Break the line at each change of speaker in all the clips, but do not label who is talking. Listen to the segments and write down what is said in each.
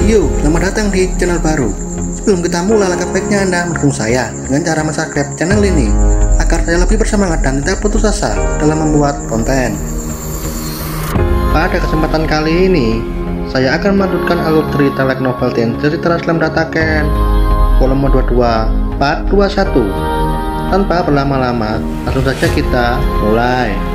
Yo, selamat datang di channel baru. Sebelum kita mulai, langkah baiknya Anda mendukung saya dengan cara subscribe channel ini agar saya lebih bersemangat dan tidak putus asa dalam membuat konten. Pada kesempatan kali ini, saya akan melanjutkan alur cerita light novel dan cerita Slam Dataken volume 22 part 21. Tanpa berlama-lama, langsung saja kita mulai.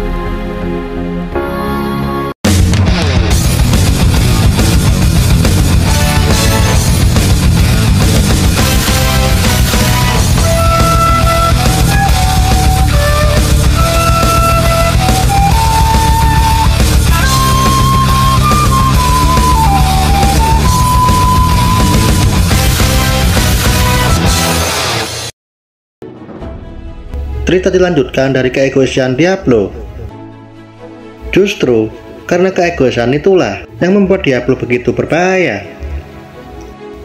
Cerita dilanjutkan dari keegoisan Diablo. Justru karena keegoisan itulah yang membuat Diablo begitu berbahaya.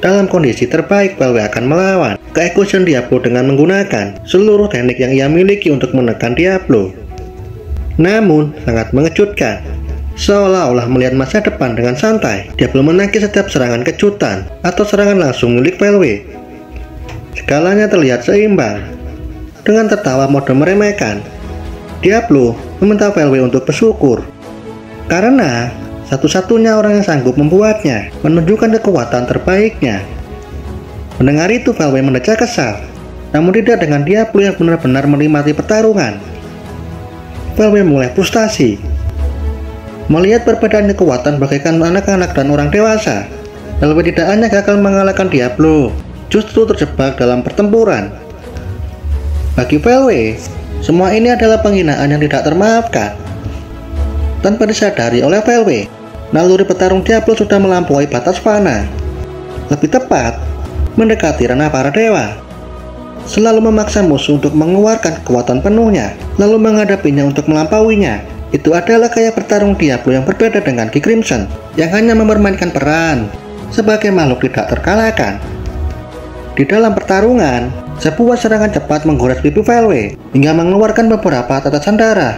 Dalam kondisi terbaik, PLW akan melawan keegoisan Diablo dengan menggunakan seluruh teknik yang ia miliki untuk menekan Diablo. Namun sangat mengejutkan, seolah-olah melihat masa depan dengan santai, Diablo menangkis setiap serangan kejutan atau serangan langsung milik PLW. Skalanya terlihat seimbang. Dengan tertawa mode meremehkan, Diablo meminta PLW untuk bersyukur karena satu-satunya orang yang sanggup membuatnya menunjukkan kekuatan terbaiknya. Mendengar itu, PLW mendecak kesal, namun tidak dengan Diablo yang benar-benar menikmati pertarungan. PLW mulai frustasi melihat perbedaan kekuatan bagaikan anak-anak dan orang dewasa. PLW tidak hanya gagal mengalahkan Diablo, justru terjebak dalam pertempuran. Bagi PLW, semua ini adalah penghinaan yang tidak termaafkan. Tanpa disadari oleh PLW, naluri petarung Diablo sudah melampaui batas fana. Lebih tepat, mendekati ranah para dewa. Selalu memaksa musuh untuk mengeluarkan kekuatan penuhnya, lalu menghadapinya untuk melampauinya. Itu adalah gaya bertarung Diablo yang berbeda dengan Ki Crimson, yang hanya mempermainkan peran sebagai makhluk tidak terkalahkan. Di dalam pertarungan, sebuah serangan cepat menggores pipi PLW hingga mengeluarkan beberapa tetesan darah.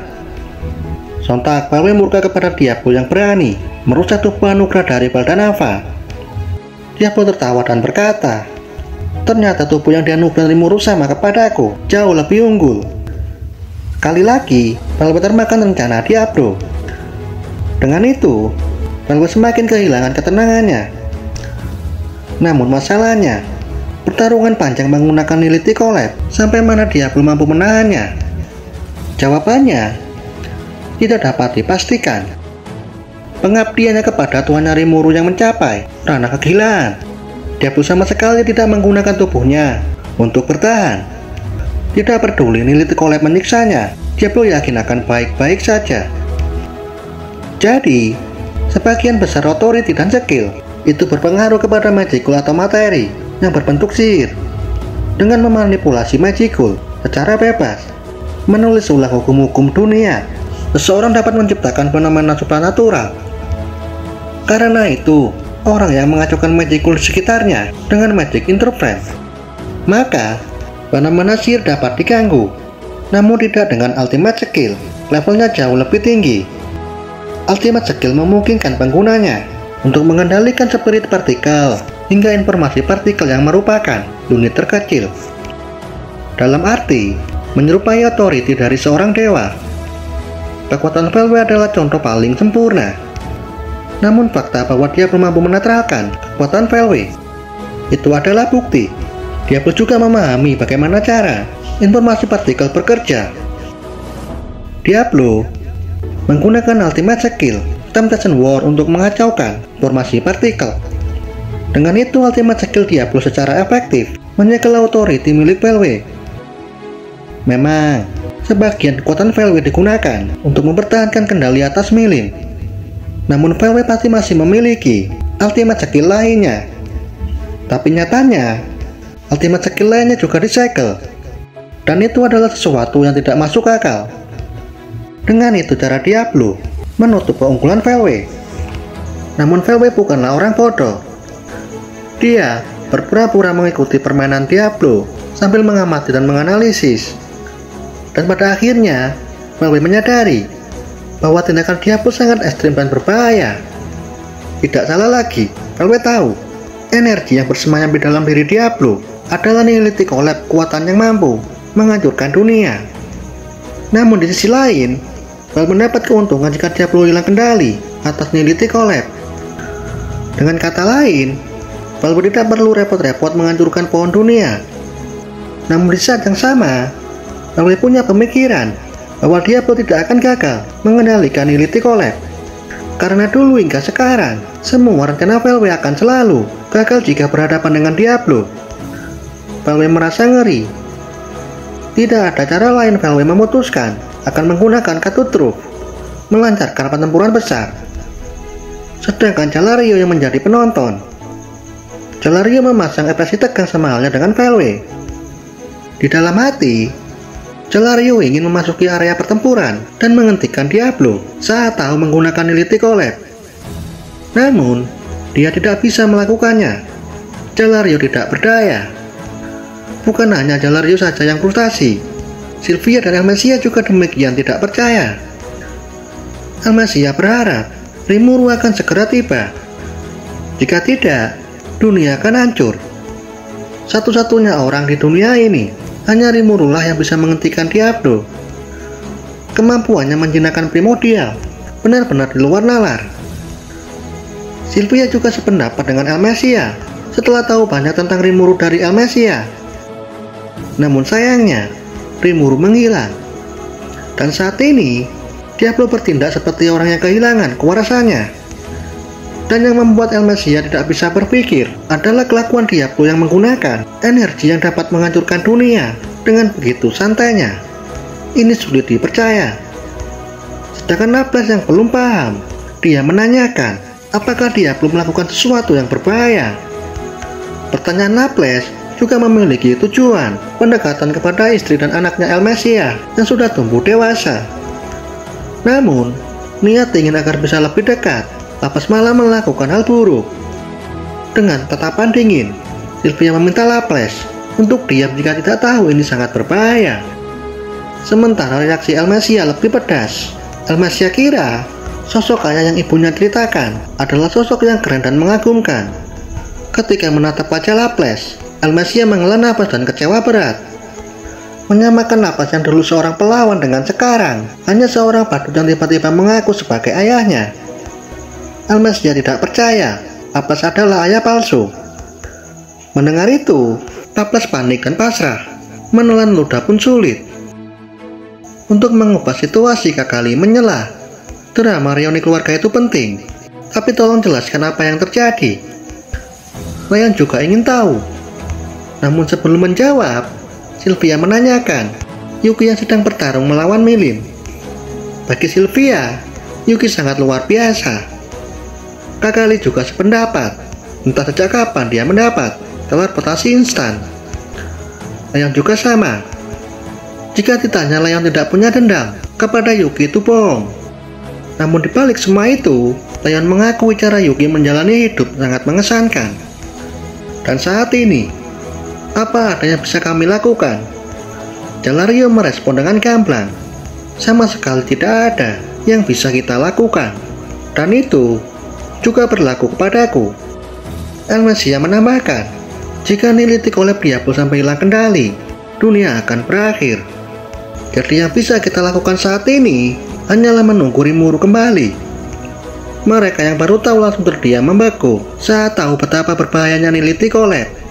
Sontak PLW murka kepada Diablo yang berani merusak tubuh anugerah dari Baldanava. Diablo tertawa dan berkata, "Ternyata tubuh yang dianugerahimu sama kepadaku jauh lebih unggul." Sekali lagi, PLW termakan rencana Diablo. Dengan itu, PLW semakin kehilangan ketenangannya. Namun masalahnya, pertarungan panjang menggunakan Lilith Collab, sampai mana Diablo mampu menahannya? Jawabannya tidak dapat dipastikan. Pengabdiannya kepada tuannya Rimuru yang mencapai ranah kegilaan. Diablo sama sekali tidak menggunakan tubuhnya untuk bertahan. Tidak peduli Lilith Collab menyiksanya, Diablo yakin akan baik-baik saja. Jadi, sebagian besar authority dan skill itu berpengaruh kepada magical atau materi yang berbentuk sihir. Dengan memanipulasi magical secara bebas, menulis ulang hukum-hukum dunia, seseorang dapat menciptakan fenomena supranatural. Karena itu, orang yang mengacaukan magical di sekitarnya dengan magic interference, maka fenomena sihir dapat diganggu. Namun tidak dengan ultimate skill, levelnya jauh lebih tinggi. Ultimate skill memungkinkan penggunanya untuk mengendalikan spirit partikel hingga informasi partikel yang merupakan unit terkecil. Dalam arti, menyerupai authority dari seorang dewa. Kekuatan PLW adalah contoh paling sempurna. Namun fakta bahwa dia belum mampu menetralkan kekuatan PLW itu adalah bukti dia juga memahami bagaimana cara informasi partikel bekerja. Diablo menggunakan ultimate skill Temptation War untuk mengacaukan informasi partikel. Dengan itu, ultimate skill Diablo secara efektif menyegel authority milik PLW. Memang, sebagian kekuatan PLW digunakan untuk mempertahankan kendali atas Milim. Namun PLW pasti masih memiliki ultimate skill lainnya. Tapi nyatanya, ultimate skill lainnya juga disegel. Dan itu adalah sesuatu yang tidak masuk akal. Dengan itu cara Diablo menutup keunggulan PLW. Namun PLW bukanlah orang bodoh. Dia berpura-pura mengikuti permainan Diablo sambil mengamati dan menganalisis. Dan pada akhirnya, PLW menyadari bahwa tindakan Diablo sangat ekstrim dan berbahaya. Tidak salah lagi, PLW tahu Energi yang bersemayam di dalam diri Diablo adalah Neolithic Collapse, kekuatan yang mampu menghancurkan dunia. Namun di sisi lain, Valve mendapat keuntungan jika Diablo hilang kendali atas Neolithic Collapse. Dengan kata lain, Valve tidak perlu repot-repot menghancurkan pohon dunia. Namun di saat yang sama, Valve punya pemikiran bahwa Diablo tidak akan gagal mengendalikan Neolithic Collapse. Karena dulu hingga sekarang, semua rencana Valve akan selalu gagal jika berhadapan dengan Diablo. Valve merasa ngeri. Tidak ada cara lain Valve memutuskan akan menggunakan kartu truf melancarkan pertempuran besar. Sedangkan Jalario yang menjadi penonton, Jalario memasang ekspresi tegang sama halnya dengan Valve. Di dalam hati, Jalario ingin memasuki area pertempuran dan menghentikan Diablo saat tahu menggunakan Neolithic Collapse. Namun, dia tidak bisa melakukannya. Jalario tidak berdaya. Bukan hanya Jalario saja yang frustasi, Sylvia dan Almesia juga demikian tidak percaya. Almesia berharap Rimuru akan segera tiba. Jika tidak, dunia akan hancur. Satu-satunya orang di dunia ini hanya Rimuru lah yang bisa menghentikan Diablo. Kemampuannya menjinakkan primordial benar-benar di luar nalar. Sylvia juga sependapat dengan Almesia setelah tahu banyak tentang Rimuru dari Almesia. Namun sayangnya, Rimuru menghilang. Dan saat ini, Diablo bertindak seperti orang yang kehilangan kewarasannya. Dan yang membuat Almesia tidak bisa berpikir adalah kelakuan Diablo yang menggunakan energi yang dapat menghancurkan dunia dengan begitu santainya. Ini sulit dipercaya. Sedangkan Naples yang belum paham, dia menanyakan apakah Diablo melakukan sesuatu yang berbahaya. Pertanyaan Naples juga memiliki tujuan pendekatan kepada istri dan anaknya Almesia yang sudah tumbuh dewasa. Namun, niat ingin agar bisa lebih dekat, Lapis malah melakukan hal buruk. Dengan tatapan dingin, Sylvia meminta Lapis untuk diam jika tidak tahu ini sangat berbahaya. Sementara reaksi Almesia lebih pedas. Almesia kira sosok ayah yang ibunya ceritakan adalah sosok yang keren dan mengagumkan. Ketika menatap wajah Lapis, Almesia menghela napas dan kecewa berat. Menyamakan Lapis yang dulu seorang pelawan dengan sekarang hanya seorang badut yang tiba-tiba mengaku sebagai ayahnya. Almesia tidak percaya Lapis adalah ayah palsu. Mendengar itu, Lapis panik dan pasrah. Menelan ludah pun sulit. Untuk mengubah situasi, Kakali menyela. Drama reuni keluarga itu penting, tapi tolong jelaskan apa yang terjadi. Ryan juga ingin tahu. Namun sebelum menjawab, Sylvia menanyakan Yuki yang sedang bertarung melawan Milim. Bagi Sylvia, Yuki sangat luar biasa. Kakali juga sependapat. Entah sejak kapan dia mendapat teleportasi instan. Leon juga sama. Jika ditanya, Leon tidak punya dendam kepada Yuki itu bohong. Namun dibalik semua itu, Leon mengakui cara Yuki menjalani hidup sangat mengesankan. Dan saat ini, apa ada yang bisa kami lakukan? Jalario merespon dengan gamblang. Sama sekali tidak ada yang bisa kita lakukan. Dan itu juga berlaku kepadaku. Almesia menambahkan, jika Neolithic Collapse Diablo sampai hilang kendali, dunia akan berakhir. Jadi yang bisa kita lakukan saat ini hanyalah menunggu Rimuru kembali. Mereka yang baru tahu langsung terdiam membeku saat tahu betapa berbahayanya Neolithic Collapse.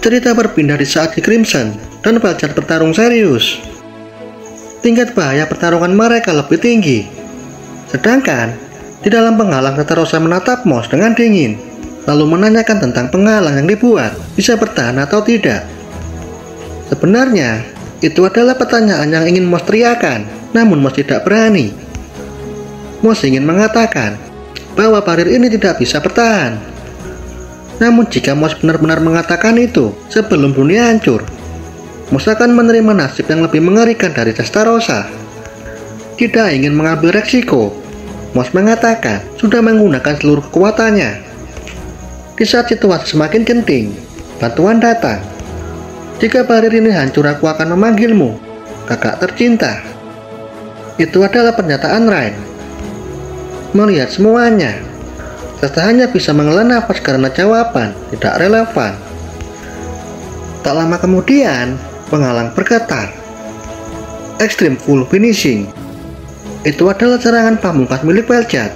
Cerita berpindah di saat di Crimson dan Fajar bertarung serius. Tingkat bahaya pertarungan mereka lebih tinggi. Sedangkan di dalam penghalang, Testarossa menatap Moss dengan dingin, lalu menanyakan tentang penghalang yang dibuat bisa bertahan atau tidak. Sebenarnya, itu adalah pertanyaan yang ingin Moss teriakan, namun Moss tidak berani. Moss ingin mengatakan bahwa parir ini tidak bisa bertahan. Namun jika Moss benar-benar mengatakan itu sebelum dunia hancur, Moss akan menerima nasib yang lebih mengerikan dari Testarossa. Tidak ingin mengambil resiko, Moss mengatakan sudah menggunakan seluruh kekuatannya. Di saat situasi semakin genting, bantuan datang. Jika parir ini hancur, aku akan memanggilmu, kakak tercinta. Itu adalah pernyataan Ryan. Melihat semuanya, serta hanya bisa menghela nafas karena jawaban tidak relevan. Tak lama kemudian, penghalang bergetar. Extreme Full Finishing. Itu adalah serangan pamungkas milik Vel'Jad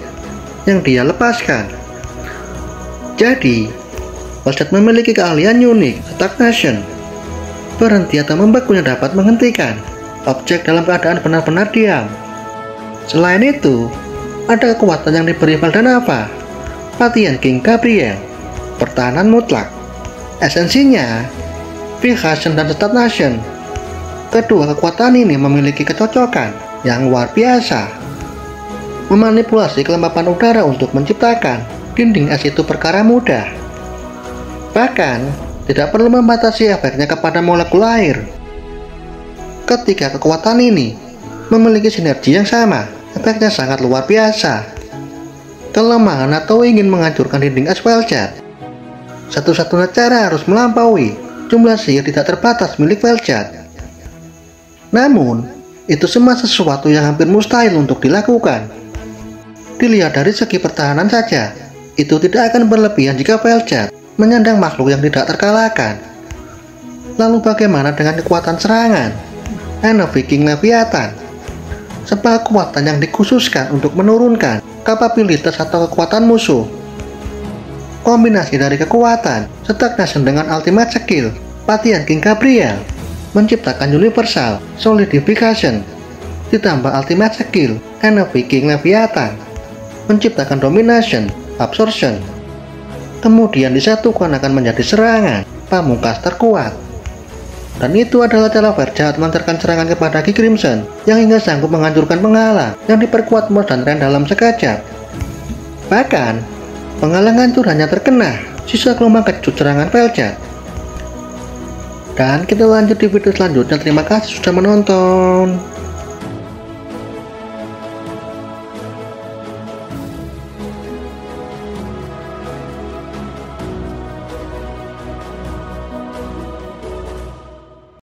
yang dia lepaskan. Jadi, Vel'Jad memiliki keahlian unik, stagnation. Berhenti atau membeku yang dapat menghentikan objek dalam keadaan benar-benar diam. Selain itu, ada kekuatan yang diberi Valdanava, Patian King Gabriel, pertahanan mutlak. Esensinya, fixation dan stagnation. Kedua kekuatan ini memiliki kecocokan yang luar biasa. Memanipulasi kelembapan udara untuk menciptakan dinding es itu perkara mudah. Bahkan, tidak perlu membatasi efeknya kepada molekul air. Ketiga kekuatan ini memiliki sinergi yang sama, efeknya sangat luar biasa. Kelemahan atau ingin menghancurkan dinding es Vel'Jad. Satu-satunya cara harus melampaui jumlah sihir tidak terbatas milik Vel'Jad. Namun, itu semua sesuatu yang hampir mustahil untuk dilakukan. Dilihat dari segi pertahanan saja, itu tidak akan berlebihan jika Vel'Jad menyandang makhluk yang tidak terkalahkan. Lalu bagaimana dengan kekuatan serangan? Envy King Leviathan, sebuah kekuatan yang dikhususkan untuk menurunkan kapabilitas atau kekuatan musuh. Kombinasi dari kekuatan stagnation dengan ultimate skill Patian King Gabriel menciptakan universal solidification, ditambah ultimate skill Envy King Leviathan menciptakan domination absorption, kemudian disatukan akan menjadi serangan pamungkas terkuat. Dan itu adalah cara Vel'Jad melancarkan serangan kepada Ki Crimson yang hingga sanggup menghancurkan penghalang yang diperkuat Mors dan Ren dalam sekejap. Bahkan, penghalang hancur hanya terkena sisa gelombang kejut serangan Vel'Jad. Dan kita lanjut di video selanjutnya. Terima kasih sudah menonton.